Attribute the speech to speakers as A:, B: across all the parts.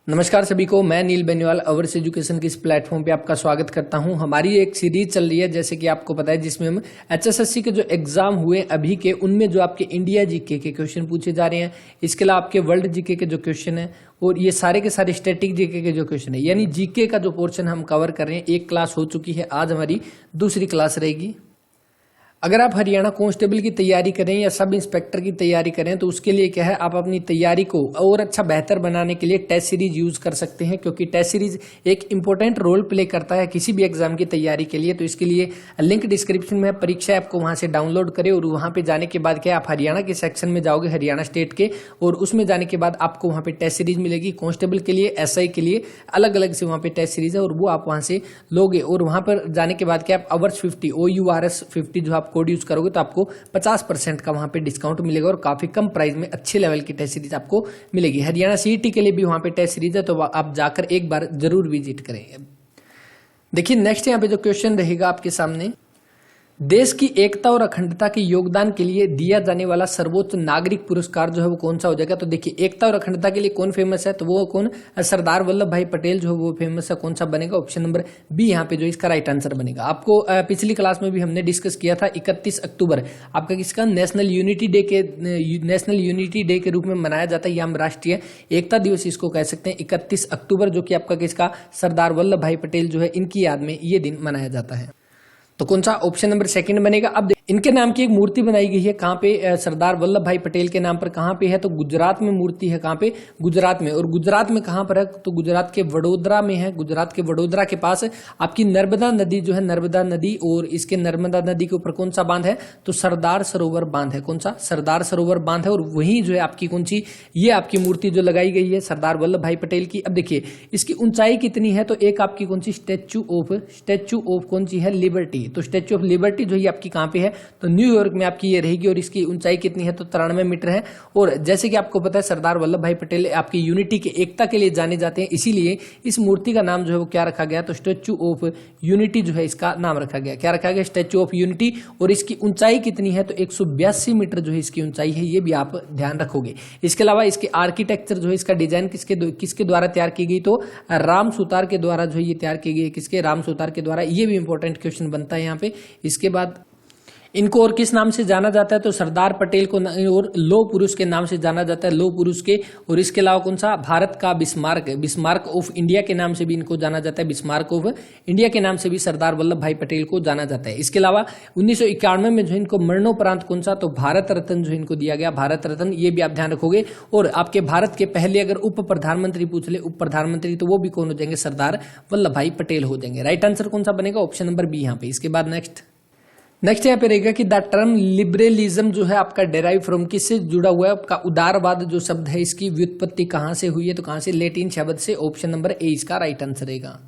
A: नमस्कार सभी को, मैं नील बेनीवाल अवर्स एजुकेशन के इस प्लेटफॉर्म पे आपका स्वागत करता हूं। हमारी एक सीरीज चल रही है, जैसे कि आपको पता है, जिसमें हम एचएसएससी के जो एग्जाम हुए अभी के, उनमें जो आपके इंडिया जीके के क्वेश्चन पूछे जा रहे हैं, इसके अलावा आपके वर्ल्ड जीके के जो क्वेश्चन है और ये सारे के सारे स्टैटिक जीके के जो क्वेश्चन है, यानी जीके का जो पोर्शन हम कवर कर रहे हैं। एक क्लास हो चुकी है, आज हमारी दूसरी क्लास रहेगी। अगर आप हरियाणा कांस्टेबल की तैयारी करें या सब इंस्पेक्टर की तैयारी करें तो उसके लिए क्या है, आप अपनी तैयारी को और अच्छा बेहतर बनाने के लिए टेस्ट सीरीज यूज कर सकते हैं, क्योंकि टेस्ट सीरीज एक इंपॉर्टेंट रोल प्ले करता है किसी भी एग्जाम की तैयारी के लिए। तो इसके लिए लिंक डिस्क्रिप्शन में है, परीक्षा ऐप को वहां से डाउनलोड करें और वहां पे जाने के बाद क्या है, आप हरियाणा के सेक्शन में जाओगे, हरियाणा स्टेट के, और उसमें जाने के बाद आपको वहां पे टेस्ट सीरीज मिलेगी। कांस्टेबल के लिए, एसआई के लिए अलग अलग से वहां पे टेस्ट सीरीज है और वो आप वहां से लोगे। और वहां पर जाने के बाद क्या, आप अवर्स 50 OURS 50 जो आप कोड यूज करोगे तो आपको 50% का वहां पे डिस्काउंट मिलेगा और काफी कम प्राइस में अच्छे लेवल की टेस्ट सीरीज आपको मिलेगी। हरियाणा सीईटी के लिए भी वहां पे टेस्ट सीरीज है, तो आप जाकर एक बार जरूर विजिट करें। देखिए नेक्स्ट यहाँ पे जो क्वेश्चन रहेगा आपके सामने, देश की एकता और अखंडता के योगदान के लिए दिया जाने वाला सर्वोच्च नागरिक पुरस्कार जो है वो कौन सा हो जाएगा। तो देखिए, एकता और अखंडता के लिए कौन फेमस है, तो वो कौन, सरदार वल्लभ भाई पटेल जो है वो फेमस है। कौन सा बनेगा, ऑप्शन नंबर बी यहाँ पे जो इसका राइट आंसर बनेगा। आपको पिछली क्लास में भी हमने डिस्कस किया था, 31 अक्टूबर आपका किसका नेशनल यूनिटी डे के रूप में मनाया जाता है, या हम राष्ट्रीय एकता दिवस इसको कह सकते हैं। 31 अक्टूबर जो कि आपका किसका, सरदार वल्लभ भाई पटेल जो है, इनकी याद में ये दिन मनाया जाता है। तो कौन सा, ऑप्शन नंबर सेकंड बनेगा। अब इनके नाम की एक मूर्ति बनाई गई है, कहां पे, सरदार वल्लभ भाई पटेल के नाम पर। कहां पे है, तो गुजरात में मूर्ति है। कहां पे, गुजरात में। और गुजरात में कहां पर है, तो गुजरात के वडोदरा में है। गुजरात के वडोदरा के पास आपकी नर्मदा नदी जो है, नर्मदा नदी, और इसके नर्मदा नदी के ऊपर कौन सा बांध है, तो सरदार सरोवर बांध है। कौन सा, सरदार सरोवर बांध है। और वहीं जो है आपकी कौन सी, ये आपकी मूर्ति जो लगाई गई है सरदार वल्लभ भाई पटेल की। अब देखिए इसकी ऊंचाई कितनी है, तो एक आपकी कौन सी, स्टैच्यू ऑफ कौन सी है, लिबर्टी। तो स्टैच्यू ऑफ लिबर्टी जो है आपकी कहां पे है, तो न्यूयॉर्क में आपकी ये रहेगी। और इसकी ऊंचाई कितनी है, तो 93 मीटर है। और जैसे कि आपको पता है, सरदार वल्लभ भाई पटेल आपकी यूनिटी के, एकता के लिए जाने जाते हैं, इसीलिए इस मूर्ति का नाम जो है वो क्या रखा गया, तो स्टैच्यू ऑफ यूनिटी जो है इसका नाम रखा गया। क्या रखा गया, स्टैच्यू ऑफ यूनिटी। और इसकी ऊंचाई कितनी है, तो 182 मीटर जो है इसकी ऊंचाई है, ये भी आप ध्यान रखोगे। इसके अलावा इसके आर्किटेक्चर जो है, इसका डिजाइन किसके द्वारा तैयार की गई, तो राम सुतार के द्वारा जो है ये तैयार की गई। किसके, राम सुतार के द्वारा। ये भी इंपॉर्टेंट क्वेश्चन बनता है यहाँ पे। इसके बाद इनको और किस नाम से जाना जाता है, तो सरदार पटेल को और लौह पुरुष के नाम से जाना जाता है, लौह पुरुष के। और इसके अलावा कौन सा, भारत का बिस्मार्क, बिस्मार्क ऑफ इंडिया के नाम से भी इनको जाना जाता है। बिस्मार्क ऑफ इंडिया के नाम से भी सरदार वल्लभ भाई पटेल को जाना जाता है। इसके अलावा 1991 में जो इनको मरणोपरांत कौन सा, तो भारत रत्न जो इनको दिया गया, भारत रत्न। ये भी आप ध्यान रखोगे। और आपके भारत के पहले अगर उप प्रधानमंत्री पूछ ले, उप प्रधानमंत्री, तो वो भी कौन हो जाएंगे, सरदार वल्लभ भाई पटेल हो जाएंगे। राइट आंसर कौन सा बनेगा, ऑप्शन नंबर बी यहाँ पे। इसके बाद नेक्स्ट यहाँ पे रहेगा कि द टर्म लिबरलिज्म जो है आपका डेराइव फ्रॉम, किससे जुड़ा हुआ है, आपका उदारवाद जो शब्द है, इसकी व्युत्पत्ति कहां से हुई है, तो कहां से, लैटिन शब्द से। ऑप्शन नंबर ए इसका राइट आंसर रहेगा।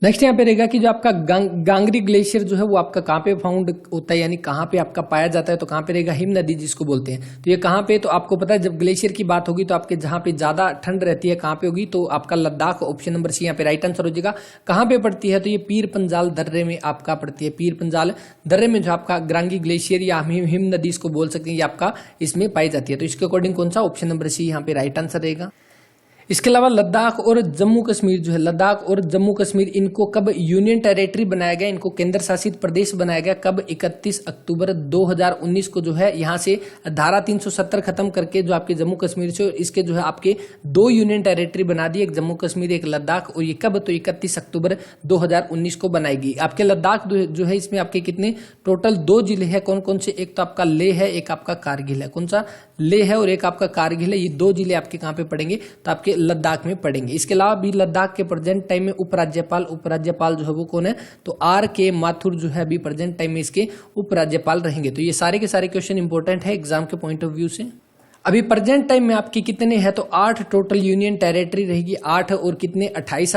A: नेक्स्ट यहाँ पे रहेगा कि जो आपका गांगरी ग्लेशियर जो है वो आपका कहाँ पे फाउंड होता है, यानी कहाँ पे आपका पाया जाता है, तो कहाँ पे रहेगा, हिम नदी जिसको बोलते हैं। तो ये कहाँ पे, तो आपको पता है जब ग्लेशियर की बात होगी तो आपके जहाँ पे ज्यादा ठंड रहती है कहाँ पे होगी, तो आपका लद्दाख। ऑप्शन नंबर सी यहाँ पे राइट आंसर हो जाएगा। कहाँ पे पड़ती है, तो ये पीर पंजाल दर्रे में आपका पड़ती है। पीर पंजाल दर्रे में जो आपका गांगी ग्लेशियर या हिम नदी इसको बोल सकते हैं, ये आपका इसमें पाई जाती है। तो इसके अकॉर्डिंग कौन सा, ऑप्शन नंबर सी यहाँ पे राइट आंसर रहेगा। इसके अलावा लद्दाख और जम्मू कश्मीर जो है, लद्दाख और जम्मू कश्मीर, इनको कब यूनियन टेरिटरी बनाया गया, इनको केंद्र शासित प्रदेश बनाया गया, कब, 31 अक्टूबर 2019 को जो है यहाँ से धारा 370 खत्म करके जो आपके जम्मू कश्मीर से इसके जो है आपके 2 यूनियन टेरिटरी बना दी, एक जम्मू कश्मीर एक लद्दाख। और ये कब, तो 31 अक्टूबर 2019 को बनाएगी। आपके लद्दाख जो है इसमें आपके कितने टोटल 2 जिले हैं, कौन कौन से, एक तो आपका लेह है, एक आपका कारगिल है। कौन सा, लेह है और एक आपका कारगिल है। ये 2 जिले आपके कहाँ पे पड़ेंगे, तो आपके लद्दाख में पड़ेंगे। इसके अलावा भी लद्दाख के प्रेजेंट टाइम में उपराज्यपाल जो है वो कौन है, तो R.K. माथुर जो है अभी प्रेजेंट टाइम में इसके उपराज्यपाल रहेंगे। तो ये सारे के सारे क्वेश्चन इंपॉर्टेंट है एग्जाम के पॉइंट ऑफ व्यू से। अभी प्रेजेंट टाइम में आपकी कितने हैं, तो 8 टोटल यूनियन टेरिटरी रहेगी, 8 और कितने 28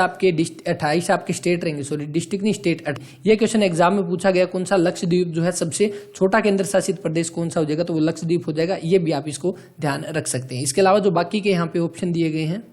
A: आपके स्टेट रहेंगे, सॉरी डिस्ट्रिक्ट नहीं स्टेट। ये क्वेश्चन एग्जाम में पूछा गया, कौन सा लक्षद्वीप जो है सबसे छोटा केंद्र शासित प्रदेश कौन सा हो जाएगा, तो वो लक्षद्वीप हो जाएगा। ये भी आप इसको ध्यान रख सकते हैं। इसके अलावा जो बाकी के यहाँ पे ऑप्शन दिए गए हैं,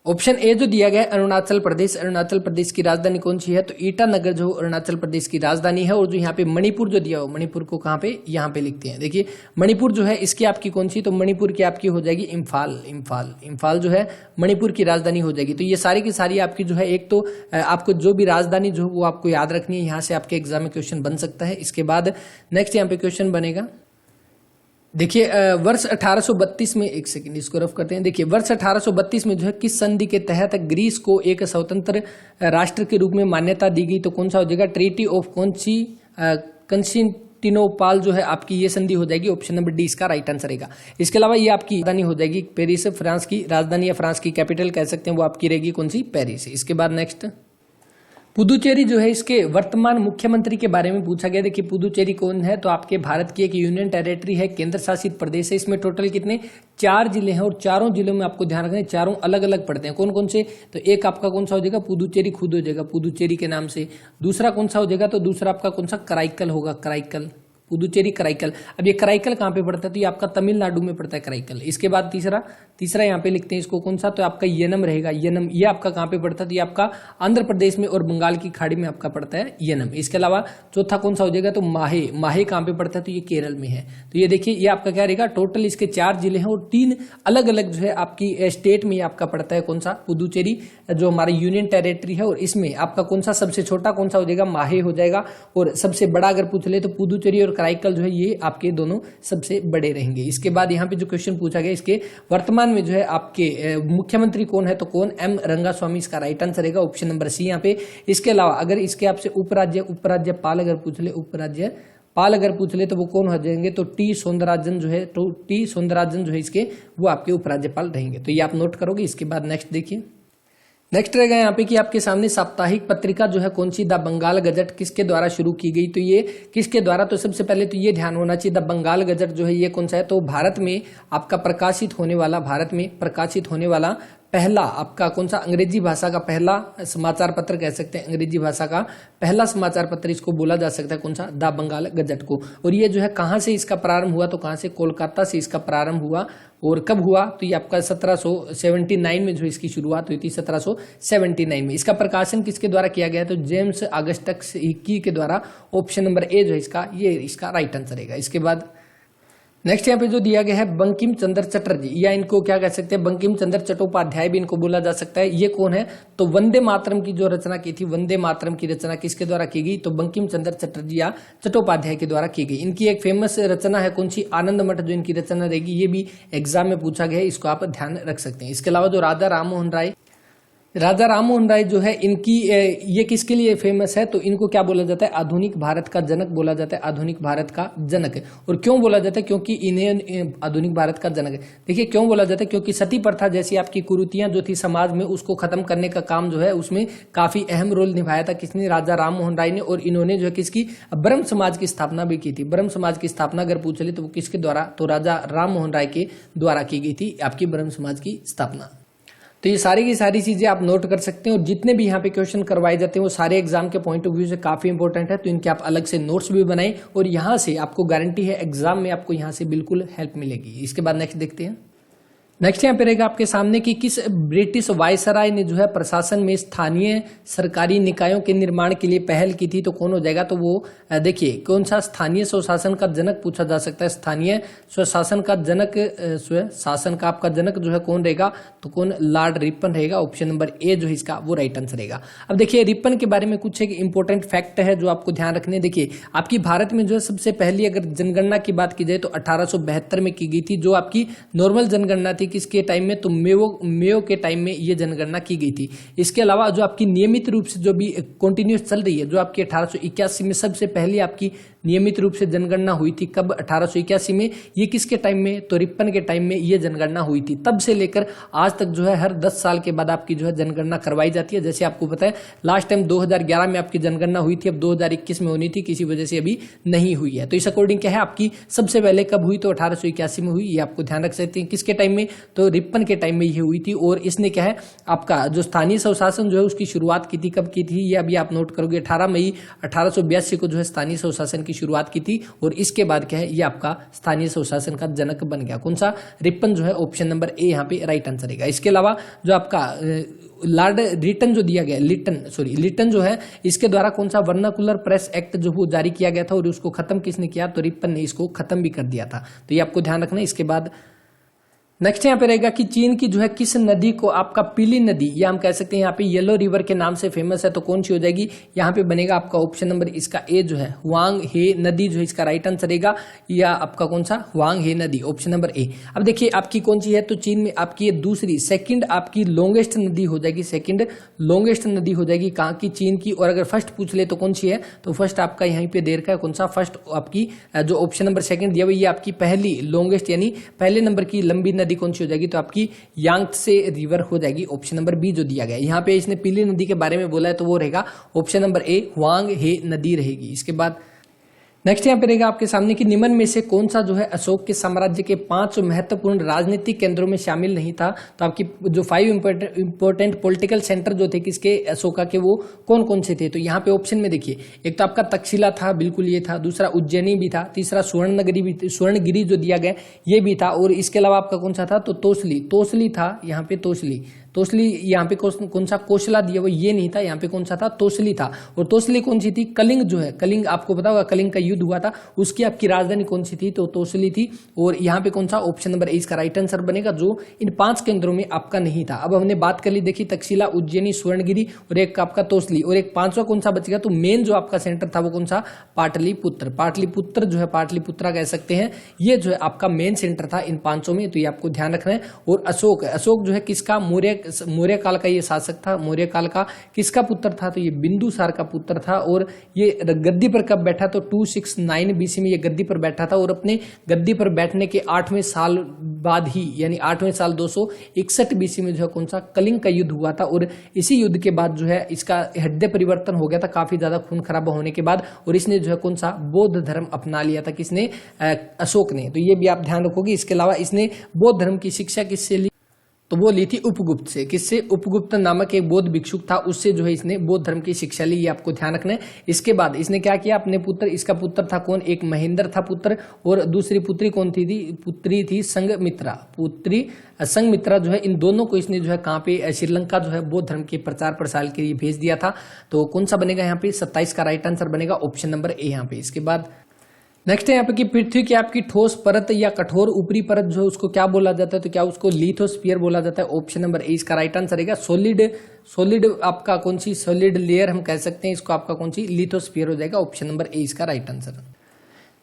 A: ऑप्शन ए जो दिया गया है अरुणाचल प्रदेश। अरुणाचल प्रदेश की राजधानी कौन सी है? तो ईटानगर जो अरुणाचल प्रदेश की राजधानी है। और जो यहाँ पे मणिपुर जो दिया हो, मणिपुर को कहाँ पे? यहाँ पे लिखते हैं। देखिए मणिपुर जो है इसकी आपकी कौन सी? तो मणिपुर की आपकी हो जाएगी इम्फाल। इम्फाल इम्फाल जो है मणिपुर की राजधानी हो जाएगी। तो ये सारी की सारी आपकी जो है, एक तो आपको जो भी राजधानी जो वो आपको याद रखनी है, यहाँ से आपके एग्जाम में क्वेश्चन बन सकता है। इसके बाद नेक्स्ट यहाँ पे क्वेश्चन बनेगा, देखिए वर्ष 1832 में, एक सेकंड इसको रफ करते हैं। देखिए वर्ष 1832 में जो है किस संधि के तहत ग्रीस को एक स्वतंत्र राष्ट्र के रूप में मान्यता दी गई? तो कौन सा हो जाएगा? ट्रीटी ऑफ कंस्टेंटिनोपल जो है आपकी ये संधि हो जाएगी। ऑप्शन नंबर डी इसका राइट आंसर रहेगा। इसके अलावा ये आपकी राजधानी हो जाएगी पेरिस, फ्रांस की राजधानी या फ्रांस की कैपिटल कह सकते हैं, वो आपकी रहेगी कौन सी? पेरिस। इसके बाद नेक्स्ट पुदुचेरी जो है इसके वर्तमान मुख्यमंत्री के बारे में पूछा गया। देखिए पुदुचेरी कौन है? तो आपके भारत की एक यूनियन टेरिटरी है, केंद्र शासित प्रदेश है। इसमें टोटल कितने? 4 जिले हैं और चारों जिलों में आपको ध्यान रखना है, चारों अलग अलग पड़ते हैं। कौन कौन से? तो एक आपका कौन सा हो जाएगा? पुदुचेरी खुद हो जाएगा, पुदुचेरी के नाम से। दूसरा कौन सा हो जाएगा? तो दूसरा आपका कौन सा? कराईकल होगा, कराईकल, पुदुचेरी कराईकल। अब ये कराईकल कहाँ पे पड़ता है? तो ये आपका तमिलनाडु में पड़ता है कराईकल। इसके बाद तीसरा यहाँ पे लिखते हैं इसको कौन सा? तो आपका यनम रहेगा, यनम। ये आपका कहाँ पे पड़ता है? तो ये आपका आंध्र प्रदेश में और बंगाल की खाड़ी में आपका पड़ता है यनम। इसके अलावा चौथा कौन सा हो जाएगा? तो माहे। माहे कहाँ पे पड़ता है? तो ये केरल में है। तो ये देखिए ये आपका क्या रहेगा? टोटल इसके 4 जिले हैं और 3 अलग अलग जो है आपकी स्टेट में आपका पड़ता है कौन सा? पुदुचेरी जो हमारा यूनियन टेरिटरी है। और इसमें आपका कौन सा सबसे छोटा कौन सा हो जाएगा? माहे हो जाएगा। और सबसे बड़ा अगर पूछ ले तो पुदुचेरी और कराईकल जो है ये आपके दोनों सबसे बड़े रहेंगे। इसके बाद यहाँ पे जो क्वेश्चन पूछा गया, इसके वर्तमान में जो है आपके मुख्यमंत्री कौन है? तो कौन? एम रंगास्वामी इसका राइट आंसर रहेगा, ऑप्शन नंबर सी यहाँ पे। इसके अलावा अगर इसके आपसे उपराज्यपाल अगर पूछ ले, उपराज्यपाल अगर पूछ ले तो वो कौन हो जाएंगे? तो टी सौंदरराजन जो है, तो टी सौंदरराजन जो है इसके वो आपके उपराज्यपाल रहेंगे। तो ये आप नोट करोगे। इसके बाद नेक्स्ट देखिए, नेक्स्ट रहेगा यहाँ पे कि आपके सामने साप्ताहिक पत्रिका जो है कौन सी? द बंगाल गजट किसके द्वारा शुरू की गई? तो ये किसके द्वारा? तो सबसे पहले तो ये ध्यान होना चाहिए, द बंगाल गजट जो है ये कौन सा है? तो भारत में आपका प्रकाशित होने वाला पहला आपका कौन सा? अंग्रेजी भाषा का पहला समाचार पत्र कह सकते हैं, अंग्रेजी भाषा का पहला समाचार पत्र इसको बोला जा सकता है कौन सा? द बंगाल गजट को। और ये जो है कहाँ से इसका प्रारंभ हुआ? तो कहाँ से? कोलकाता से इसका प्रारंभ हुआ। और कब हुआ? तो ये आपका 1779 में जो इसकी शुरुआत हुई थी, 1779 में। इसका प्रकाशन किसके द्वारा किया गया? तो जेम्स ऑगस्टस हिकी के द्वारा। ऑप्शन नंबर ए जो है इसका, ये इसका राइट आंसर रहेगा। इसके बाद नेक्स्ट यहाँ पे जो दिया गया है बंकिम चंद्र चटर्जी, या इनको क्या कह सकते हैं? बंकिम चंद्र चट्टोपाध्याय भी इनको बोला जा सकता है। ये कौन है? तो वंदे मातरम की जो रचना की थी, वंदे मातरम की रचना किसके द्वारा की गई? तो बंकिम चंद्र चटर्जी या चट्टोपाध्याय के द्वारा की गई। इनकी एक फेमस रचना है कौन सी? आनंद मठ जो इनकी रचना रहेगी, ये भी एग्जाम में पूछा गया है, इसको आप ध्यान रख सकते हैं। इसके अलावा जो राजा राम मोहन राय जो है इनकी ये किसके लिए फेमस है? तो इनको क्या बोला जाता है? आधुनिक भारत का जनक बोला जाता है, आधुनिक भारत का जनक। और क्यों बोला जाता है? क्योंकि इन्हें आधुनिक भारत का जनक, देखिए क्यों बोला जाता है? क्योंकि सती प्रथा जैसी आपकी कुरीतियां जो थी समाज में, उसको खत्म करने का काम जो है उसमें काफी अहम रोल निभाया था किसने? राजा राम मोहन राय ने। और इन्होंने जो है किसकी? ब्रह्म समाज की स्थापना भी की थी। ब्रह्म समाज की स्थापना अगर पूछ ले तो वो किसके द्वारा? तो राजा राम मोहन राय के द्वारा की गई थी आपकी ब्रह्म समाज की स्थापना। तो ये सारी की सारी चीजें आप नोट कर सकते हैं। और जितने भी यहाँ पे क्वेश्चन करवाए जाते हैं वो सारे एग्जाम के पॉइंट ऑफ व्यू से काफी इंपॉर्टेंट है। तो इनके आप अलग से नोट्स भी बनाएं और यहाँ से आपको गारंटी है एग्जाम में आपको यहाँ से बिल्कुल हेल्प मिलेगी। इसके बाद नेक्स्ट देखते हैं। नेक्स्ट यहाँ पे रहेगा आपके सामने कि किस ब्रिटिश वायसराय ने जो है प्रशासन में स्थानीय सरकारी निकायों के निर्माण के लिए पहल की थी? तो कौन हो जाएगा? तो वो देखिए कौन सा? स्थानीय स्वशासन का जनक पूछा जा सकता है। स्थानीय स्वशासन का जनक, स्वशासन का आपका जनक जो है कौन रहेगा? तो कौन? लॉर्ड रिपन रहेगा। ऑप्शन नंबर ए जो है इसका वो राइट आंसर रहेगा। अब देखिए रिपन के बारे में कुछ एक इंपॉर्टेंट फैक्ट है जो आपको ध्यान रखने। देखिए आपकी भारत में जो है सबसे पहली अगर जनगणना की बात की जाए तो 1872 में की गई थी, जो आपकी नॉर्मल जनगणना थी। किसके टाइम में? तो मेयो के टाइम में ये जनगणना की गई थी। इसके अलावा जो आपकी नियमित रूप से जो भी कंटिन्यूस चल रही है, जो आपकी 1881 में सबसे पहले आपकी नियमित रूप से जनगणना हुई थी। कब? 1881 में। ये किसके टाइम में? तो रिपन के टाइम में ये जनगणना हुई थी। तब से लेकर आज तक जो है हर 10 साल के बाद आपकी जो है जनगणना करवाई जाती है। जैसे आपको पता है लास्ट टाइम 2011 में आपकी जनगणना हुई थी, अब 2021 में होनी थी, किसी वजह से अभी नहीं हुई है। तो इस अकॉर्डिंग क्या है आपकी सबसे पहले कब हुई? तो 1881 में हुई। ये आपको ध्यान रख सकते हैं। किसके टाइम में? तो रिपन के टाइम में ये हुई थी। और इसने क्या है आपका जो स्थानीय स्वशासन जो है उसकी शुरुआत की थी, कब की थी? ये अभी आप नोट करोगे 18 मई 1882 को जो है स्थानीय स्वशासन की शुरुआत की थी और इसके बाद क्या है, ये आपका स्थानीय स्वशासन का जनक बन गया। कौन सा? रिपन जो है ऑप्शन नंबर ए यहाँ पे राइट आंसर रहेगा। इसके अलावा जो आपका लॉर्ड रिटन जो दिया गया, लिटन जो है, इसके द्वारा कौन सा वर्नाकुलर प्रेस एक्ट जो वो जारी किया गया था और उसको खत्म किसने किया? तो रिपन ने इसको खत्म भी कर दिया था। तो ये आपको ध्यान रखना है। इसके बाद नेक्स्ट यहाँ पे रहेगा कि चीन की जो है किस नदी को आपका पीली नदी, या हम कह सकते हैं यहाँ पे येलो रिवर के नाम से फेमस है, तो कौन सी हो जाएगी? यहाँ पे बनेगा आपका ऑप्शन नंबर इसका ए जो है हुआंग हे नदी जो है इसका राइट आंसर रहेगा, या आपका कौन सा? हुआंग हे नदी, ऑप्शन नंबर ए। अब देखिए आपकी कौन सी है, तो चीन में आपकी ये दूसरी सेकंड आपकी लॉन्गेस्ट नदी हो जाएगी, सेकंड लॉन्गेस्ट नदी हो जाएगी कहाँ की? चीन की। और अगर फर्स्ट पूछ ले तो कौन सी है, तो फर्स्ट आपका यहीं पे देर का है, कौन सा? फर्स्ट आपकी जो ऑप्शन नंबर सेकंड दिया हुआ ये आपकी पहली लॉन्गेस्ट यानी पहले नंबर की लंबी नदी कौन सी हो जाएगी? तो आपकी यांगत्से रिवर हो जाएगी, ऑप्शन नंबर बी जो दिया गया। यहाँ पे इसने पीली नदी के बारे में बोला है तो वो रहेगा ऑप्शन नंबर ए हुआंग हे नदी रहेगी। इसके बाद नेक्स्ट यहाँ पे रहेगा आपके सामने कि निम्न में से कौन सा जो है अशोक के साम्राज्य के 5 महत्वपूर्ण राजनीतिक केंद्रों में शामिल नहीं था? तो आपकी जो 5 इंपोर्टेंट पॉलिटिकल सेंटर जो थे किसके? अशोका के, वो कौन कौन से थे? तो यहाँ पे ऑप्शन में देखिए, एक तो आपका तक्षशिला था, बिल्कुल ये था, दूसरा उज्जैनी भी था, तीसरा स्वर्णगिरी जो दिया गया ये भी था, और इसके अलावा आपका कौन सा था? तो तोसली था, यहाँ पे तोसली यहाँ पे कौन सा? कोसला दिया वो ये नहीं था, यहाँ पे कौन सा था? तोसली था। और तोसली कौन सी थी? कलिंग जो है, कलिंग आपको पता होगा, कलिंग का युद्ध हुआ था, उसकी आपकी राजधानी कौन सी थी? तो तोसली थी। और यहाँ पे कौन सा? ऑप्शन नंबर ए इसका राइट आंसर बनेगा, जो इन 5 केंद्रों में आपका नहीं था। अब हमने बात कर ली, देखिए तक्षशिला, उज्जैनी, स्वर्णगिरी और एक आपका तोसली, और एक 5वां कौन सा बचेगा? तो मेन जो आपका सेंटर था वो कौन सा? पाटलिपुत्र जो है, पाटलिपुत्रा कह सकते हैं, ये जो है आपका मेन सेंटर था इन 5 में। तो ये आपको ध्यान रखना है। और अशोक जो है किसका? मौर्य काल का ये शासक था। मौर्य काल का किसका पुत्र था? तो ये बिंदुसार का पुत्र था। और ये गद्दी पर कब बैठा? तो 269 बीसी में ये गद्दी पर बैठा था, और अपने गद्दी पर बैठने के 8वें साल बाद ही, यानी 8वें साल 261 बीसी में जो है कौन सा? कलिंग का युद्ध हुआ था। और इसी युद्ध के बाद जो है इसका हृदय परिवर्तन हो गया था, काफी ज्यादा खून खराबा होने के बाद, और इसने जो है कौन सा? बौद्ध धर्म अपना लिया था। किसने? अशोक ने। तो ये भी आप ध्यान रखोगे। इसके अलावा इसने बौद्ध धर्म की शिक्षा किससे ली? तो वो ली थी उपगुप्त से। किससे? उपगुप्त नामक एक बौद्ध भिक्षुक था, उससे जो है इसने बौद्ध धर्म की शिक्षा ली, ये आपको ध्यान रखना है। इसके बाद इसने क्या किया? अपने पुत्र, इसका पुत्र था कौन? एक महेंद्र था पुत्र, और दूसरी पुत्री कौन थी? पुत्री थी संघमित्रा जो है, इन दोनों को इसने जो है कहाँ पे? श्रीलंका जो है बौद्ध धर्म के प्रचार प्रसार के लिए भेज दिया था। तो कौन सा बनेगा यहाँ पे? 27 का राइट आंसर बनेगा, ऑप्शन नंबर ए यहाँ पे। इसके बाद नेक्स्ट है यहाँ पे कि पृथ्वी की आपकी ठोस परत या कठोर ऊपरी परत जो है उसको क्या बोला जाता है? तो क्या उसको लिथोस्फीयर बोला जाता है, ऑप्शन नंबर ए इसका राइट आंसर रहेगा। सॉलिड आपका कौन सी? सॉलिड लेयर हम कह सकते हैं इसको, आपका कौन सी? लिथोस्फीयर हो जाएगा, ऑप्शन नंबर ए इसका राइट आंसर।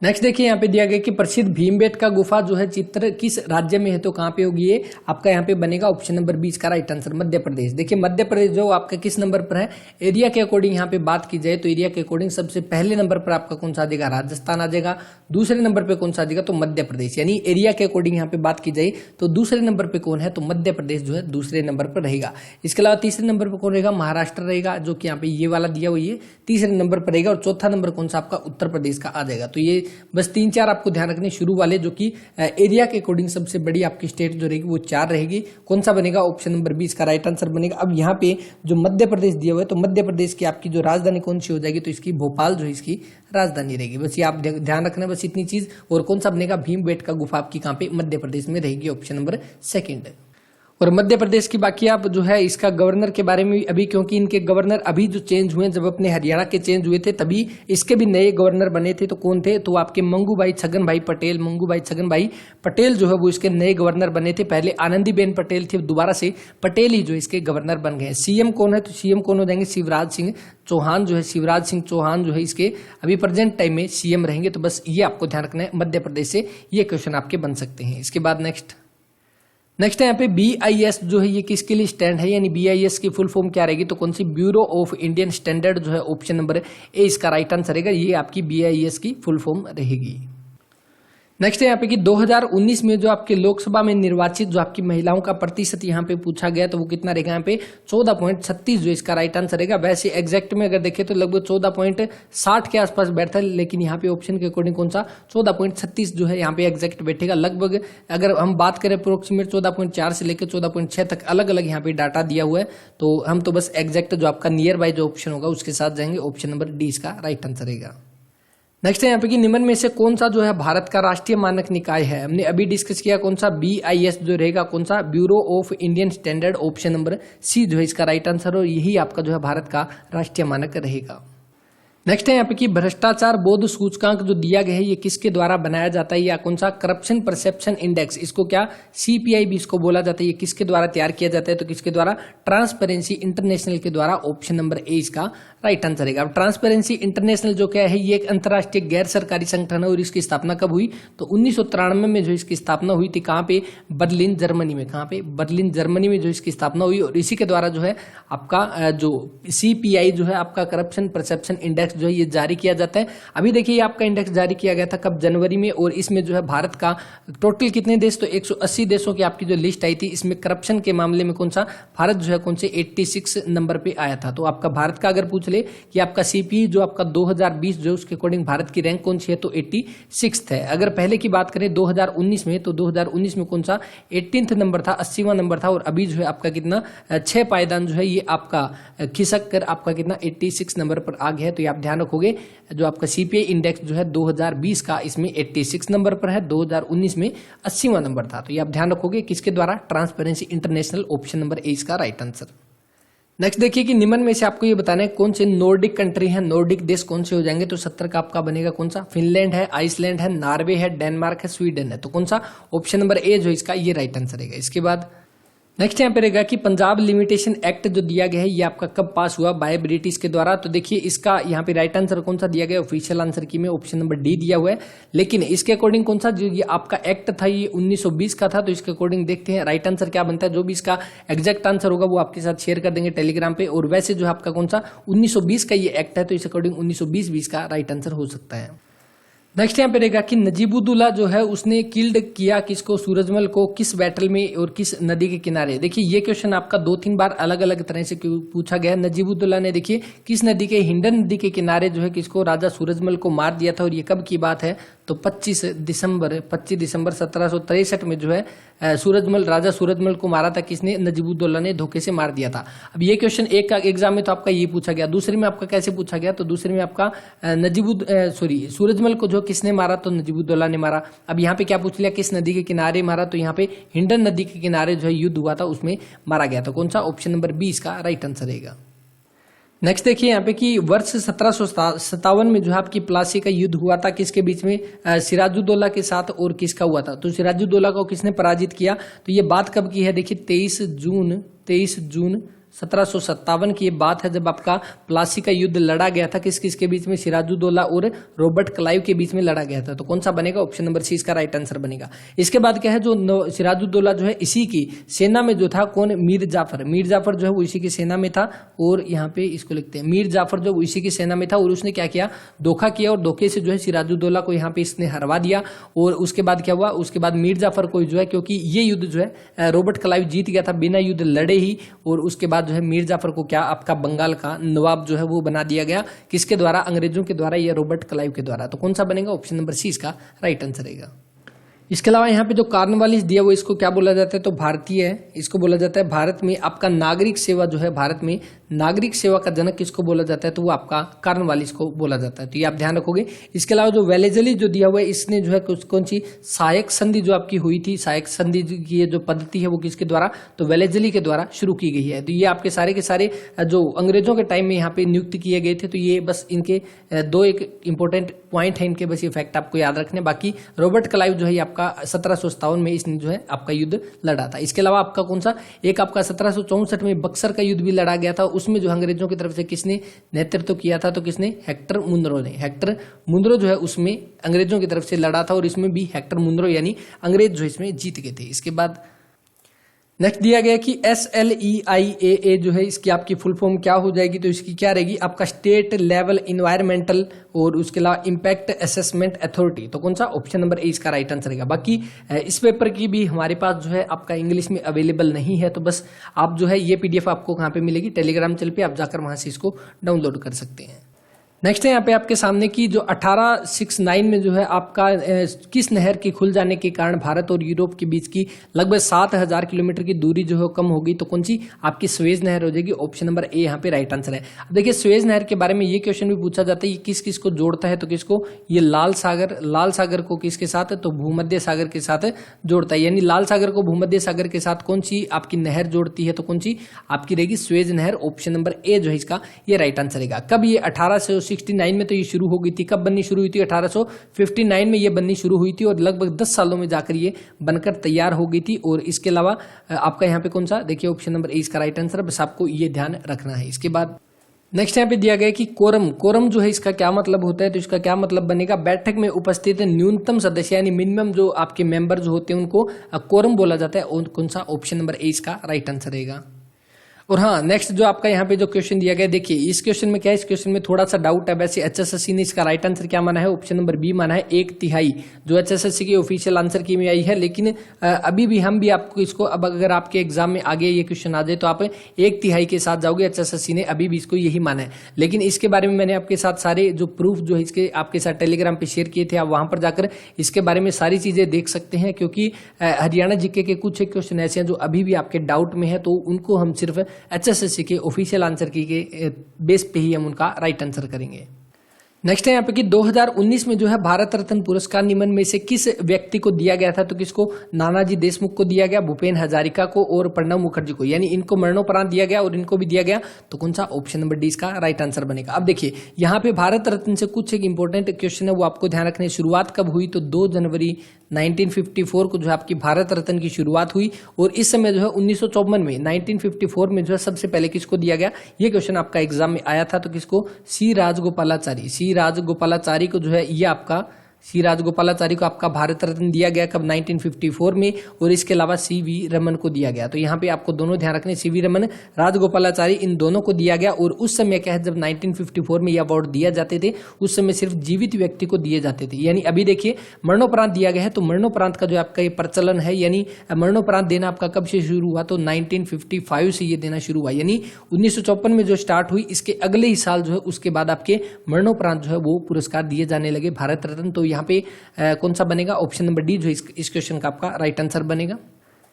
A: नेक्स्ट देखिए यहाँ पे दिया गया कि प्रसिद्ध भीमबेटका गुफा जो है चित्र किस राज्य में है? तो कहाँ पे होगी ये? आपका यहाँ पे बनेगा ऑप्शन नंबर 20 का राइट आंसर, मध्य प्रदेश। देखिए मध्य प्रदेश जो आपका किस नंबर पर है? एरिया के अकॉर्डिंग यहाँ पे बात की जाए तो एरिया के अकॉर्डिंग सबसे पहले नंबर पर आपका कौन सा आ जाएगा? राजस्थान आ जाएगा। दूसरे नंबर पे कौन सा आ जाएगा? तो मध्य प्रदेश। यानी एरिया के अकॉर्डिंग यहाँ पे बात की जाए तो दूसरे नंबर पे कौन है? तो मध्य प्रदेश जो है दूसरे नंबर पर रहेगा। इसके अलावा तीसरे नंबर पर कौन रहेगा? महाराष्ट्र रहेगा, जो कि यहाँ पे ये वाला दिया हुआ ये तीसरे नंबर पर रहेगा। और चौथा नंबर कौन सा? आपका उत्तर प्रदेश का आ जाएगा। तो ये बस 3-4 आपको ध्यान रखने शुरू वाले, जो कि एरिया के अकॉर्डिंग सबसे बड़ी आपकी स्टेट जो रहेगी वो 4 रहेगी। कौन सा बनेगा? ऑप्शन नंबर 20 का राइट आंसर बनेगा। अब यहाँ पे जो मध्य प्रदेश दिया हुआ है तो मध्य प्रदेश की आपकी जो राजधानी कौन सी हो जाएगी? तो इसकी भोपाल जो है इसकी राजधानी रहेगी। बस ये आप ध्यान रखना, बस इतनी चीज। और कौन सा बनेगा? भीमबेटका गुफा आपकी कहाँ पे? मध्य प्रदेश में रहेगी, ऑप्शन नंबर 2। और मध्य प्रदेश की बाकी आप जो है इसका गवर्नर के बारे में अभी, क्योंकि इनके गवर्नर अभी जो चेंज हुए, जब अपने हरियाणा के चेंज हुए थे तभी इसके भी नए गवर्नर बने थे। तो कौन थे? तो आपके मंगूभाई छगन भाई पटेल जो है वो इसके नए गवर्नर बने थे। पहले आनंदीबेन पटेल थे, दोबारा से पटेल ही जो इसके गवर्नर बन गए। सीएम कौन है? तो सीएम कौन हो जाएंगे? शिवराज सिंह चौहान जो है इसके अभी प्रेजेंट टाइम में सीएम रहेंगे। तो बस ये आपको ध्यान रखना है, मध्य प्रदेश से ये क्वेश्चन आपके बन सकते हैं। इसके बाद नेक्स्ट है यहाँ पे BIS जो है ये किसके लिए स्टैंड है? यानी BIS की फुल फॉर्म क्या रहेगी? तो कौन सी? ब्यूरो ऑफ इंडियन स्टैंडर्ड जो है, ऑप्शन नंबर ए इसका राइट आंसर रहेगा। ये आपकी BIS की फुल फॉर्म रहेगी। नेक्स्ट है यहाँ पे कि 2019 में जो आपके लोकसभा में निर्वाचित जो आपकी महिलाओं का प्रतिशत यहाँ पे पूछा गया, तो वो कितना रहेगा? यहाँ पे 14.36 जो इसका राइट आंसर रहेगा। वैसे एग्जैक्ट में अगर देखें तो लगभग 14.60 के आसपास बैठता है, लेकिन यहाँ पे ऑप्शन के अकॉर्डिंग कौन सा? 14.36 जो है यहाँ पे एग्जैक्ट बैठेगा। लगभग अगर हम बात करें अप्रोक्सीमेट 14.4 से लेकर 14.6 तक अलग अलग यहाँ पे डाटा दिया हुआ है। तो हम तो बस एग्जैक्ट जो आपका नियर बाय जो ऑप्शन होगा उसके साथ जाएंगे, ऑप्शन नंबर डी इसका राइट आंसर रहेगा। नेक्स्ट है यहाँ पे कि निम्न में से कौन सा जो है भारत का राष्ट्रीय मानक निकाय है। हमने अभी डिस्कस किया कौन सा, BIS जो रहेगा, कौन सा, bureau of Indian standard, option number C जो है इसका राइट आंसर, और यही आपका जो है भारत का राष्ट्रीय मानक रहेगा। नेक्स्ट है यहाँ पे कि भ्रष्टाचार बोध सूचकांक जो दिया गया है ये किसके द्वारा बनाया जाता है, या कौन सा, करप्शन परसेप्शन इंडेक्स, इसको क्या CPI भी इसको बोला जाता है, ये किसके द्वारा तैयार किया जाता है, तो किसके द्वारा, ट्रांसपेरेंसी इंटरनेशनल के द्वारा, ऑप्शन नंबर ए इसका राइट आंसर रहेगा। अब ट्रांसपेरेंसी इंटरनेशनल जो क्या है ये एक अंतर्राष्ट्रीय गैर सरकारी संगठन है, और इसकी स्थापना कब हुई, तो 1993 में जो इसकी स्थापना हुई थी, कहाँ पे, बर्लिन जर्मनी में, कहाँ पे, बर्लिन जर्मनी में जो इसकी स्थापना हुई, और इसी के द्वारा जो है आपका जो CPI जो है आपका करप्शन परसेप्शन इंडेक्स जो है ये जारी किया जाता है। अभी देखिए आपका इंडेक्स जारी किया गया था कब, जनवरी में, और इसमें जो है भारत का टोटल कितने देश, तो 180 देशों की आपकी जो लिस्ट आई थी, इसमें करप्शन के मामले में कौन सा, भारत जो है कौन से 86 नंबर पे आया था। तो आपका भारत का अगर पूछ ले कि आपका CPI जो आपका 2020 जो उसके अकॉर्डिंग भारत की रैंक कौन सी है, तो 86 है। अगर पहले की बात करें 2019 में, तो 2019 में कौन सा 18th नंबर था, 80वां नंबर था, और अभी जो है आपका कितना 6 पायदान जो है ये आपका खिसक कर आपका कितना 86 नंबर पर आ गया है। तो आप ध्यान रखोगे जो आपका CPI इंडेक्स जो है 2020 का इसमें 86 नंबर पर है, 2019 में 80वां नंबर था। तो ये आप ध्यान रखोगे किसके द्वारा, transparency international, option number A इसका राइट आंसर। नेक्स्ट देखिए कि निम्न में से आपको ये बताना है कौन से नॉर्डिक कंट्री है, नॉर्डिक देश कौन से हो जाएंगे, तो 70 का आपका बनेगा कौन सा, फिनलैंड है, आइसलैंड है, नॉर्वे है, डेनमार्क है, स्वीडन है। तो कौन सा, ऑप्शन नंबर ए जो इसका ये राइट आंसर रहेगा। इसके बाद नेक्स्ट यहाँ पे रहेगा कि पंजाब लिमिटेशन एक्ट जो दिया गया है ये आपका कब पास हुआ, बाय ब्रिटिश के द्वारा। तो देखिए इसका यहाँ पे राइट आंसर कौन सा दिया गया, ऑफिशियल आंसर की में ऑप्शन नंबर डी दिया हुआ है, लेकिन इसके अकॉर्डिंग कौन सा जो ये आपका एक्ट था ये 1920 का था। तो इसके अकॉर्डिंग देखते हैं राइट आंसर क्या बनता है, जो भी इसका एग्जैक्ट आंसर होगा वो आपके साथ शेयर कर देंगे टेलीग्राम पे। और वैसे जो है आपका कौन सा 1920 का ये एक्ट है, तो इस अकॉर्डिंग 1920 का राइट आंसर हो सकता है। नेक्स्ट यहाँ पे रहेगा कि नजीबुद्दौला जो है उसने किल्ड किया किसको, सूरजमल को, किस बैटल में और किस नदी के किनारे। देखिए ये क्वेश्चन आपका 2-3 बार अलग अलग तरह से पूछा गया। नजीबुद्दौला ने देखिए किस नदी के, हिंडन नदी के किनारे जो है किसको, राजा सूरजमल को मार दिया था। और ये कब की बात है, तो 25 दिसंबर 1763 में जो है राजा सूरजमल को मारा था किसने, नजीबुद्दौला ने धोखे से मार दिया था। अब ये क्वेश्चन एक का एग्जाम में तो आपका ये पूछा गया, दूसरे में आपका कैसे पूछा गया, तो दूसरे में आपका सूरजमल को जो किसने मारा, तो नजीबुद्दौला ने मारा। अब यहाँ पे क्या पूछ लिया, किस नदी के किनारे मारा, तो यहाँ पे हिंडन नदी के किनारे जो है युद्ध हुआ था उसमें मारा गया था। कौन सा, ऑप्शन नंबर 20 का राइट आंसर रहेगा। नेक्स्ट देखिए यहाँ पे कि वर्ष 1757 में जो है आपकी प्लासी का युद्ध हुआ था किसके बीच में, सिराजुद्दौला के साथ, और किसका हुआ था, तो सिराजुद्दौला को किसने पराजित किया। तो ये बात कब की है, देखिए 23 जून 1757 की ये बात है जब आपका प्लासी का युद्ध लड़ा गया था किस किस के बीच में, सिराजुद्दौला और रॉबर्ट क्लाइव के बीच में लड़ा गया था। तो कौन सा बनेगा, ऑप्शन नंबर सी इसका राइट आंसर बनेगा। इसके बाद क्या है, जो सिराजुद्दौला जो है इसी की सेना में जो था कौन, मीर जाफर जो है वो इसी की सेना में था। और यहाँ पे इसको लिखते हैं मीर जाफर जो इसी की सेना में था, और उसने क्या किया, धोखा किया, और धोखे से जो है सिराजुद्दौला को यहाँ पे इसने हरवा दिया। और उसके बाद क्या हुआ, उसके बाद मीर जाफर को जो है, क्योंकि ये युद्ध जो है रॉबर्ट क्लाइव जीत गया था बिना युद्ध लड़े ही, और उसके बाद जो है मीर जाफर को क्या आपका बंगाल का नवाब जो है वो बना दिया गया, किसके द्वारा, अंग्रेजों के द्वारा, या रॉबर्ट क्लाइव के द्वारा। तो कौन सा बनेगा, ऑप्शन नंबर सी इसका राइट आंसर रहेगा। इसके अलावा यहाँ पे जो कार्नवालिस दिया वो इसको क्या बोला जाता है, तो भारतीय है, इसको बोला जाता है भारत में आपका नागरिक सेवा जो है, भारत में नागरिक सेवा का जनक किसको बोला जाता है, तो वो आपका कार्नवालिस को बोला जाता है। तो ये आप ध्यान रखोगे। इसके अलावा जो वेलेजली जो दिया हुआ है इसने जो है कौन सी सहायक संधि जो आपकी हुई थी, सहायक संधि की जो पद्धति है वो किसके द्वारा, तो वेलेजली के द्वारा शुरू की गई है। तो ये आपके सारे के सारे जो अंग्रेजों के टाइम में यहाँ पे नियुक्त किए गए थे। तो ये बस इनके दो एक इंपॉर्टेंट पॉइंट है इनके, बस ये फैक्ट आपको याद रखने। बाकी रॉबर्ट क्लाइव जो है आपका 1757 में इसने जो है आपका युद्ध लड़ा था। इसके अलावा आपका कौन सा, एक आपका 1764 में बक्सर का युद्ध भी लड़ा गया था, उसमें जो अंग्रेजों की तरफ से किसने नेतृत्व किया था, तो किसने, हेक्टर मुनरो ने। हेक्टर मुनरो जो है उसमें अंग्रेजों की तरफ से लड़ा था, और इसमें भी हेक्टर मुनरो यानी अंग्रेज जो इसमें जीत गए थे। इसके बाद नेक्स्ट दिया गया कि SLEIAA जो है इसकी आपकी फुल फॉर्म क्या हो जाएगी, तो इसकी क्या रहेगी, आपका स्टेट लेवल इन्वायरमेंटल और उसके अलावा इम्पैक्ट असेसमेंट अथॉरिटी। तो कौन सा, ऑप्शन नंबर ए इसका राइट आंसर रहेगा। बाकी इस पेपर की भी हमारे पास जो है आपका इंग्लिश में अवेलेबल नहीं है, तो बस आप जो है ये PDF आपको कहाँ पे मिलेगी, टेलीग्राम चैनल पे आप जाकर वहां से इसको डाउनलोड कर सकते हैं। नेक्स्ट है यहाँ पे आपके सामने की जो 1869 में जो है आपका किस नहर के खुल जाने के कारण भारत और यूरोप के बीच की लगभग 7000 किलोमीटर की दूरी जो है कम होगी, तो कौन सी आपकी स्वेज नहर हो जाएगी। ऑप्शन नंबर ए यहाँ पे राइट आंसर है। अब देखिए स्वेज नहर के बारे में ये क्वेश्चन भी पूछा जाता है, ये किस किस को जोड़ता है, तो किसको, ये लाल सागर को किसके साथ, तो भूमध्य सागर के साथ जोड़ता है, यानी लाल सागर को भूमध्य सागर के साथ कौन सी आपकी नहर जोड़ती है, तो कौन सी आपकी रहेगी, स्वेज नहर। ऑप्शन नंबर ए जो है इसका ये राइट आंसर रहेगा। कब ये 1869 में तो ये शुरू हो गई थी, कब बननी शुरू हुई थी, 1859 में ये बननी शुरू हुई थी और लगभग 10 सालों में जाकर ये बनकर तैयार हो गई थी। और इसके अलावा आपका यहाँ पे कौन सा, देखिए ऑप्शन नंबर ए इसका राइट आंसर, बस आपको ये ध्यान रखना है। इसके बाद नेक्स्ट यहाँ पे दिया गया कि कोरम जो है इसका क्या मतलब होता है, तो इसका क्या मतलब बनेगा, बैठक में उपस्थित न्यूनतम सदस्य यानी मिनिमम जो आपके मेंबर जो होते हैं उनको कोरम बोला जाता है। और कौन सा, ऑप्शन नंबर ए इसका राइट आंसर रहेगा। और हाँ नेक्स्ट जो आपका यहाँ पे जो क्वेश्चन दिया गया, देखिए इस क्वेश्चन में क्या है, इस क्वेश्चन में थोड़ा सा डाउट है। वैसे एचएसएससी ने इसका राइट आंसर क्या माना है, ऑप्शन नंबर बी माना है, 1/3 जो एचएसएससी की ऑफिशियल आंसर की में आई है। लेकिन अभी भी हम भी आपको इसको, अब अगर आपके एग्जाम में आगे ये क्वेश्चन आ जाए तो आप 1/3 के साथ जाओगे, एचएसएससी ने अभी भी इसको यही माना है। लेकिन इसके बारे में मैंने आपके साथ सारे जो प्रूफ जो है इसके आपके साथ टेलीग्राम पे शेयर किए थे, आप वहां पर जाकर इसके बारे में सारी चीजें देख सकते हैं। क्योंकि हरियाणा जीके के कुछ क्वेश्चन ऐसे हैं जो अभी भी आपके डाउट में है, तो उनको हम सिर्फ एचएसएससी ऑफिशियल आंसर की के बेस पे ही हम उनका राइट आंसर करेंगे। नेक्स्ट है यहाँ पे कि 2019 में जो है भारत रत्न पुरस्कार निम्न में से किस व्यक्ति को दिया गया था, तो किसको, नानाजी देशमुख को दिया गया, भूपेन हजारिका को और प्रणब मुखर्जी को, यानी इनको मरणोपरांत दिया गया और इनको भी दिया गया, तो कौन सा, ऑप्शन नंबर डी इसका राइट आंसर बनेगा। अब देखिए यहाँ पे भारत रत्न से कुछ एक इंपॉर्टेंट क्वेश्चन है वो आपको ध्यान रखने। शुरुआत कब हुई, तो 2 जनवरी 1954 को जो है आपकी भारत रत्न की शुरुआत हुई। और इस समय जो है 1954 में 1954 में जो है सबसे पहले किसको दिया गया, ये क्वेश्चन आपका एग्जाम में आया था, तो किसको, सी राजगोपालाचारी को जो है ये आपका सी राजगोपालाचारी को आपका भारत रत्न दिया गया कब, 1954 में। और इसके अलावा सीवी रमन को दिया गया। तो यहाँ पे आपको दोनों ध्यान रखने, सीवी रमन, राजगोपालाचारी, इन दोनों को दिया गया। और उस समय क्या है, जब 1954 में ये अवार्ड दिया जाते थे उस समय सिर्फ जीवित व्यक्ति को दिए जाते थे। यानी अभी देखिए मरणोपरांत दिया गया है, तो मरणोपरांत का जो आपका ये प्रचलन है, यानी मरणोपरांत देना आपका कब से शुरू हुआ, तो 1955 से ये देना शुरू हुआ। यानी 1954 में जो स्टार्ट हुई, इसके अगले ही साल जो है उसके बाद आपके मरणोपरांत जो है वो पुरस्कार दिए जाने लगे भारत रत्न। तो यहाँ पे कौन सा बनेगा, ऑप्शन नंबर डी जो इस क्वेश्चन का आपका राइट आंसर बनेगा।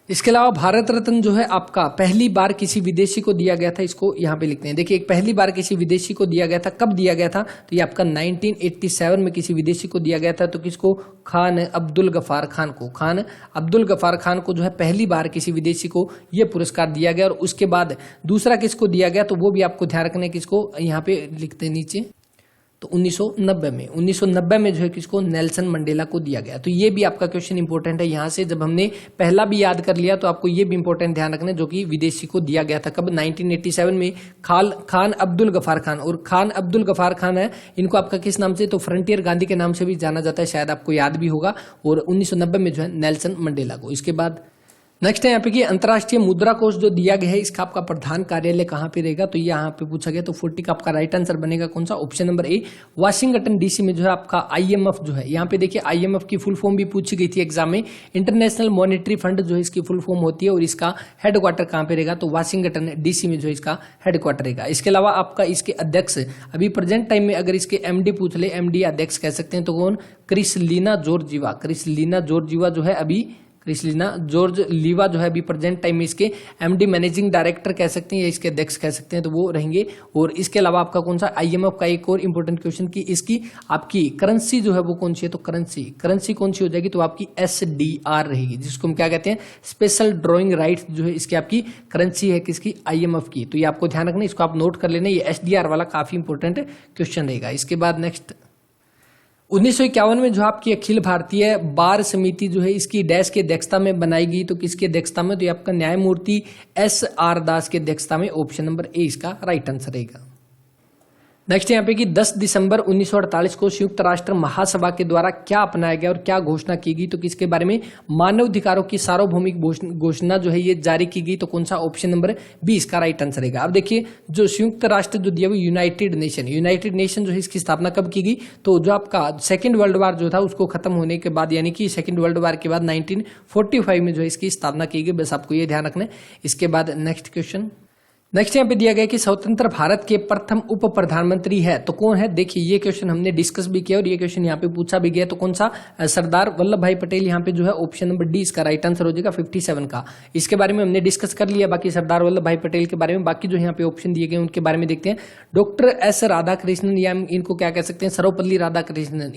A: इसके अलावा भारत रत्न जो है आपका पहली बार किसी विदेशी को दिया गया था, इसको यहाँ पे लिखते हैं। देखिए एक पहली बार किसी विदेशी को दिया गया था, कब दिया गया था, तो ये आपका 1987 में किसी विदेशी को दिया गया था। तो किसको, खान अब्दुल गफार खान को जो है पहली बार किसी विदेशी को ये पुरस्कार दिया गया। और उसके बाद दूसरा किसको दिया गया, तो वो भी आपको ध्यान रखना है, किसको, यहाँ पे लिखते हैं नीचे, तो 1990 में जो है किसको, नेल्सन मंडेला को दिया गया। तो ये भी आपका क्वेश्चन इंपॉर्टेंट है। यहाँ से जब हमने पहला भी याद कर लिया तो आपको ये भी इंपॉर्टेंट ध्यान रखना, जो कि विदेशी को दिया गया था कब, 1987 में, खान अब्दुल गफार खान। और खान अब्दुल गफार खान है, इनको आपका किस नाम से, तो फ्रंटियर गांधी के नाम से भी जाना जाता है, शायद आपको याद भी होगा। और 1990 में जो है नेल्सन मंडेला को। इसके बाद नेक्स्ट है यहाँ पे कि अंतर्राष्ट्रीय मुद्रा कोष जो दिया गया है इसका आपका प्रधान कार्यालय कहाँ पे रहेगा, तो यहाँ पे पूछा गया। तो 40 का आपका राइट आंसर बनेगा कौन सा, option number A, Washington DC में जो है आपका आईएमएफ जो है। यहाँ पे देखिए आईएमएफ की फुल फॉर्म भी पूछी गई थी एग्जाम में, इंटरनेशनल मॉनेटरी फंड जो है इसकी फुल फॉर्म होती है। और इसका हेडक्वार्टर कहाँ पे रहेगा, तो वाशिंगटन डीसी में जो है इसका हेडक्वार्टर रहेगा। इसके अलावा आपका इसके अध्यक्ष अभी प्रेजेंट टाइम में अगर इसके एमडी पूछ ले, एमडी अध्यक्ष कह सकते हैं, तो कौन, क्रिस्टलिना जॉर्जिवा जो है अभी, क्रिस्टलिना जॉर्ज लीवा जो है अभी प्रेजेंट टाइम में इसके एमडी मैनेजिंग डायरेक्टर कह सकते हैं या इसके अध्यक्ष कह सकते हैं, तो वो रहेंगे। और इसके अलावा आपका कौन सा, आईएमएफ का एक और इंपॉर्टेंट क्वेश्चन की इसकी आपकी करेंसी जो है वो कौन सी है, तो करेंसी कौन सी हो जाएगी, तो आपकी एसडीआर रहेगी, जिसको हम क्या कहते हैं, स्पेशल ड्रॉइंग राइट्स जो है इसकी आपकी करेंसी है किसकी, आईएमएफ की। तो ये आपको ध्यान रखना, इसको आप नोट कर लेना, ये एसडीआर वाला काफी इंपॉर्टेंट क्वेश्चन रहेगा। इसके बाद नेक्स्ट 1951 में जो आपकी अखिल भारतीय बार समिति जो है इसकी डैश की अध्यक्षता में बनाई गई, तो किसकी अध्यक्षता में, तो ये आपका न्यायमूर्ति एस.आर. दास की अध्यक्षता में, ऑप्शन नंबर ए इसका राइट आंसर रहेगा। नेक्स्ट यहाँ पे कि 10 दिसंबर 1948 को संयुक्त राष्ट्र महासभा के द्वारा क्या अपनाया गया और क्या घोषणा की गई, तो किसके बारे में, मानव अधिकारों की सार्वभौमिक घोषणा जो है ये जारी की गई, तो कौन सा, ऑप्शन नंबर बी इसका राइट आंसर रहेगा। अब देखिए जो संयुक्त राष्ट्र जो दिया वो यूनाइटेड नेशन जो है इसकी स्थापना कब की गई, तो जो आपका सेकेंड वर्ल्ड वार जो था उसको खत्म होने के बाद, यानी कि सेकेंड वर्ल्ड वार के बाद 1945 में जो है इसकी स्थापना की गई, बस आपको ये ध्यान रखना है। इसके बाद नेक्स्ट क्वेश्चन नेक्स्ट यहाँ पे दिया गया कि स्वतंत्र भारत के प्रथम उप प्रधानमंत्री है तो कौन है। देखिए ये क्वेश्चन हमने डिस्कस भी किया और ये क्वेश्चन यहाँ पे पूछा भी गया, तो कौन सा, सरदार वल्लभ भाई पटेल यहाँ पे जो है ऑप्शन नंबर डी इसका राइट आंसर हो जाएगा 57 का। इसके बारे में हमने डिस्कस कर लिया बाकी सरदार वल्लभ भाई पटेल के बारे में। बाकी जो यहाँ पे ऑप्शन दिए गए उनके बारे में देखते हैं। डॉक्टर एस राधाकृष्णन या इनको क्या कह सकते हैं, सर्वपल्ली राधाकृष्णन,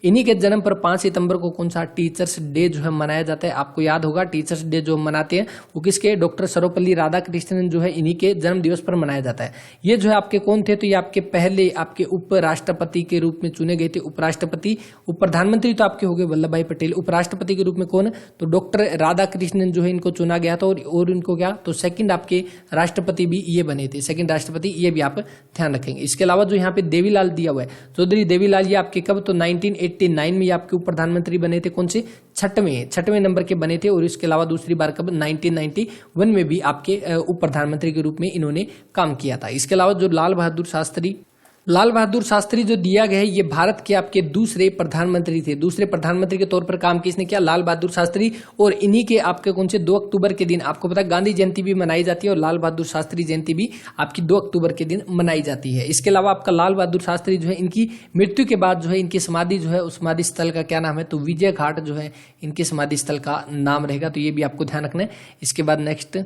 A: इन्हीं के जन्म पर 5 सितंबर को कौन सा टीचर्स डे जो है मनाया जाता है। आपको याद होगा टीचर्स डे जो मनाते हैं वो किसके, डॉक्टर सर्वपल्ली राधाकृष्णन जो है इन्हीं के जन्म दिवस पर मनाया जाता है। ये जो है आपके कौन थे, तो ये आपके पहले आपके उपराष्ट्रपति के रूप में चुने गए थे। उपराष्ट्रपति, उप प्रधानमंत्री तो आपके हो गए वल्लभ भाई पटेल, उपराष्ट्रपति के रूप में कौन, तो डॉक्टर राधाकृष्णन जो है इनको चुना गया था। और इनको क्या, तो सेकंड आपके राष्ट्रपति भी ये बने थे, सेकंड राष्ट्रपति, ये भी आप ध्यान रखेंगे। इसके अलावा जो यहाँ पे देवीलाल दिया हुआ है, चौधरी देवीलाल, ये आपके कब, तो 1989 में ये आपके उप प्रधानमंत्री बने थे। कौन से, छठवें नंबर के बने थे। और इसके अलावा दूसरी बार कब, 1991 में भी आपके उप प्रधानमंत्री के रूप में इन्होंने काम किया था। इसके अलावा जो लाल बहादुर शास्त्री जो दिया गया है, ये भारत के आपके दूसरे प्रधानमंत्री थे। दूसरे प्रधानमंत्री के तौर पर काम किसने किया, लाल बहादुर शास्त्री। और इन्हीं के आपके कौन से 2 अक्टूबर के दिन, आपको पता है गांधी जयंती भी मनाई जाती है और लाल बहादुर शास्त्री जयंती भी आपकी 2 अक्टूबर के दिन मनाई जाती है। इसके अलावा आपका लाल बहादुर शास्त्री जो है इनकी मृत्यु के बाद जो है इनकी समाधि जो है, उस समाधि स्थल का क्या नाम है, तो विजय घाट जो है इनके समाधि स्थल का नाम रहेगा। तो ये भी आपको ध्यान रखना है। इसके बाद नेक्स्ट,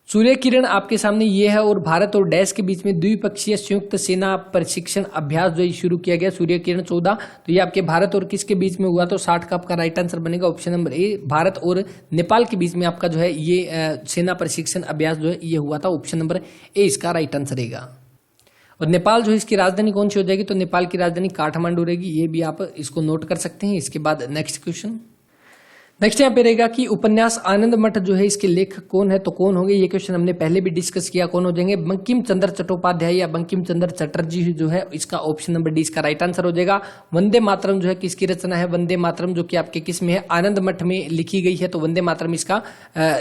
A: सूर्य किरण आपके सामने ये है और भारत और डैश के बीच में द्विपक्षीय संयुक्त सेना प्रशिक्षण अभ्यास जो शुरू किया गया, सूर्य किरण 14, तो ये आपके भारत और किसके बीच में हुआ, तो 60 का आपका राइट आंसर बनेगा ऑप्शन नंबर ए। भारत और नेपाल के बीच में आपका जो है ये सेना प्रशिक्षण अभ्यास जो है ये हुआ था, ऑप्शन नंबर ए इसका राइट आंसर रहेगा। और नेपाल जो है इसकी राजधानी कौन सी हो जाएगी, तो नेपाल की राजधानी काठमांडू रहेगी, ये भी आप इसको नोट कर सकते हैं। इसके बाद नेक्स्ट क्वेश्चन, नेक्स्ट यहाँ पे रहेगा कि उपन्यास आनंद मठ जो है इसके लेखक कौन है, तो कौन होंगे। ये क्वेश्चन हमने पहले भी डिस्कस किया, कौन हो जाएंगे, बंकिम चंद्र चट्टोपाध्याय या बंकिम चंद्र चटर्जी जो है, इसका ऑप्शन नंबर डी इसका राइट आंसर हो जाएगा। वंदे मातरम जो है किसकी रचना है, वंदे मातरम जो कि आपके किस में है, आनंद मठ में लिखी गई है, तो वंदे मातरम इसका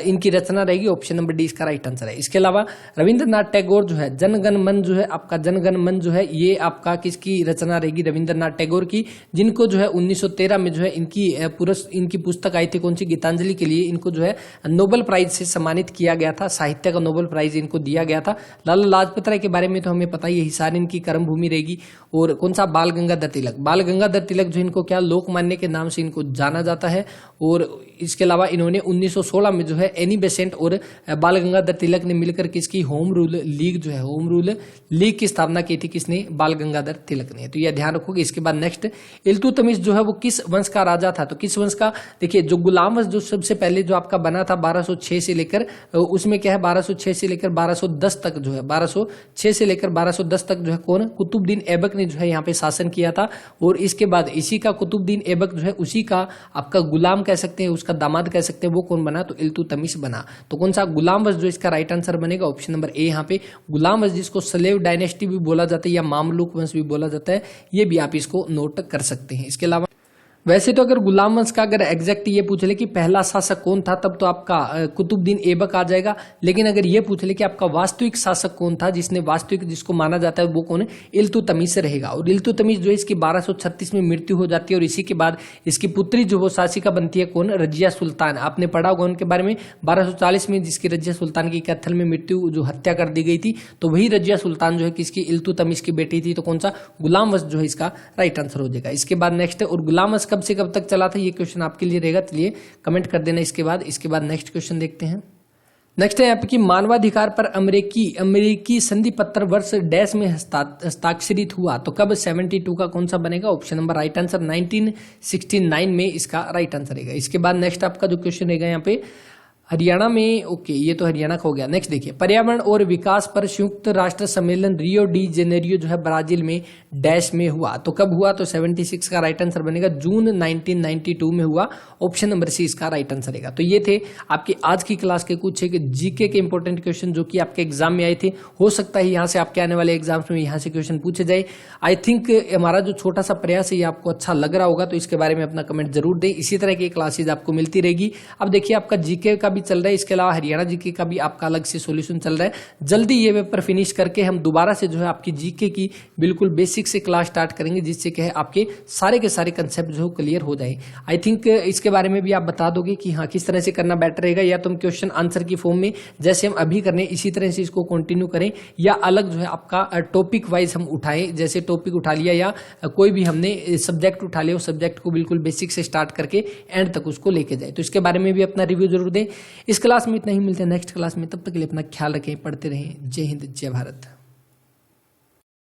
A: इनकी रचना रहेगी, ऑप्शन नंबर डी इसका राइट आंसर है। इसके अलावा रविंद्रनाथ टैगोर जो है जनगण मन जो है आपका, जनगण मन जो है ये आपका किसकी रचना रहेगी, रविंद्रनाथ टैगोर की, जिनको जो है 1913 में जो है इनकी पुस्तक आई थी कौन सी, गीतांजलि के लिए इनको जो है नोबेल प्राइज से सम्मानित किया गया था, साहित्य का नोबेल प्राइज इनको दिया गया था। लाला लाजपत राय के बारे में तो हमें पता ही है, हिसार इनकी कर्म भूमि रहेगी। और कौन सा, बाल गंगाधर तिलक जो इनको क्या, लोकमान्य के नाम से इनको जाना जाता है। और इसके अलावा इन्होंने 1916 में जो है एनी बेसेंट और बाल गंगाधर तिलक ने मिलकर किसकी, होम रूल लीग जो है, होम रूल लीग की स्थापना की थी, किसने, बाल गंगाधर तिलक ने, तो यह ध्यान रखोगे। इसके बाद नेक्स्ट, इल्तुतमिश जो है वो किस वंश का राजा था, तो किस वंश का, देखिए जो गुलाम वंश जो सबसे पहले जो आपका बना था 1206 से लेकर, उसमें क्या है 1206 से लेकर 1210 तक जो है, 1206 से लेकर 1210 तक जो है कौन, कुतुबुद्दीन ऐबक ने जो है यहाँ पे शासन किया था। और इसके बाद इसी का कुतुबुद्दीन ऐबक जो है उसी का आपका गुलाम कह सकते हैं, उसका दामाद कह सकते हैं, वो कौन बना, तो इल्तुतमिश बना। तो कौन सा, गुलाम वंश जो इसका राइट आंसर बनेगा ऑप्शन नंबर ए। यहाँ पे गुलाम वंश जिसको स्लेव डायनेस्टी भी बोला जाता है या मामलुक वंश भी बोला जाता है, ये भी आप इसको नोट कर सकते हैं। इसके अलावा वैसे तो अगर गुलाम वंश का अगर एग्जैक्ट ये पूछ ले कि पहला शासक कौन था, तब तो आपका कुतुबुद्दीन ऐबक आ जाएगा। लेकिन अगर ये पूछ ले कि आपका वास्तविक शासक कौन था, जिसको माना जाता है वो कौन है, इल्तुतमिश रहेगा। और इल्तुतमिश जो है इसकी 1236 में मृत्यु हो जाती है और इसी के बाद इसकी पुत्री जो वो शासिका बनती है कौन, रजिया सुल्तान। आपने पढ़ा होगा उनके बारे में, 1240 में जिसकी रजिया सुल्तान की कैथल में मृत्यु जो हत्या कर दी गई थी, तो वही रजिया सुल्तान जो है किसकी, इल्तुतमिश की बेटी थी। तो कौन सा, गुलाम वंश जो है इसका राइट आंसर हो जाएगा। इसके बाद नेक्स्ट, और गुलाम वंश कब से कब तक चला था, ये क्वेश्चन आपके लिए रहेगा, चलिए कमेंट कर देना। इसके बाद नेक्स्ट क्वेश्चन देखते हैं। नेक्स्ट है यहाँ पे कि मानवाधिकार पर अमेरिकी संधि पत्र वर्ष डैश में हस्ताक्षरित हुआ, तो कब, 72 का कौन सा बनेगा, ऑप्शन नंबर राइट आंसर 1969 में इसका राइट आंसर रहेगा। इसके बाद नेक्स्ट आपका जो क्वेश्चन रहेगा यहाँ पे, हरियाणा में, ओके ये तो हरियाणा का हो गया। नेक्स्ट देखिए, पर्यावरण और विकास पर संयुक्त राष्ट्र सम्मेलन रियो डी जेनेरियो जो है ब्राजील में डैश में हुआ, तो कब हुआ, तो 76 का राइट आंसर बनेगा, जून 1992 में हुआ, ऑप्शन नंबर सी इसका राइट आंसर रहेगा। तो ये थे आपकी आज की क्लास के कुछ जीके के इंपॉर्टेंट क्वेश्चन जो कि आपके एग्जाम में आए थे। हो सकता है यहाँ से आपके आने वाले एग्जाम्स में यहाँ से क्वेश्चन पूछे जाए। आई थिंक हमारा जो छोटा सा प्रयास है ये आपको अच्छा लग रहा होगा, तो इसके बारे में अपना कमेंट जरूर दें। इसी तरह की क्लासेज आपको मिलती रहेगी। अब देखिए आपका जीके का भी चल रहा है, इसके अलावा हरियाणा जीके का भी आपका अलग से सॉल्यूशन चल रहा है। जल्दी ये पेपर फिनिश करके हम दोबारा से जो है आपकी जीके की बिल्कुल बेसिक से क्लास स्टार्ट करेंगे, जिससे कि आपके सारे के सारे कंसेप्ट जो क्लियर हो जाए। आई थिंक इसके बारे में भी आप बता दोगे कि हाँ किस तरह से करना बेटर रहेगा, या तुम क्वेश्चन आंसर की फॉर्म में जैसे हम अभी करने इसी तरह से इसको कंटिन्यू करें, या अलग जो है आपका टॉपिक वाइज हम उठाएं, जैसे टॉपिक उठा लिया या कोई भी हमने सब्जेक्ट उठा लिया, उस सब्जेक्ट को बिल्कुल बेसिक से स्टार्ट करके एंड तक उसको लेके जाए। तो इसके बारे में भी अपना रिव्यू जरूर दें। इस क्लास में इतना ही, मिलते हैं नेक्स्ट क्लास में, तब तक के लिए अपना ख्याल रखें, पढ़ते रहें। जय हिंद, जय भारत।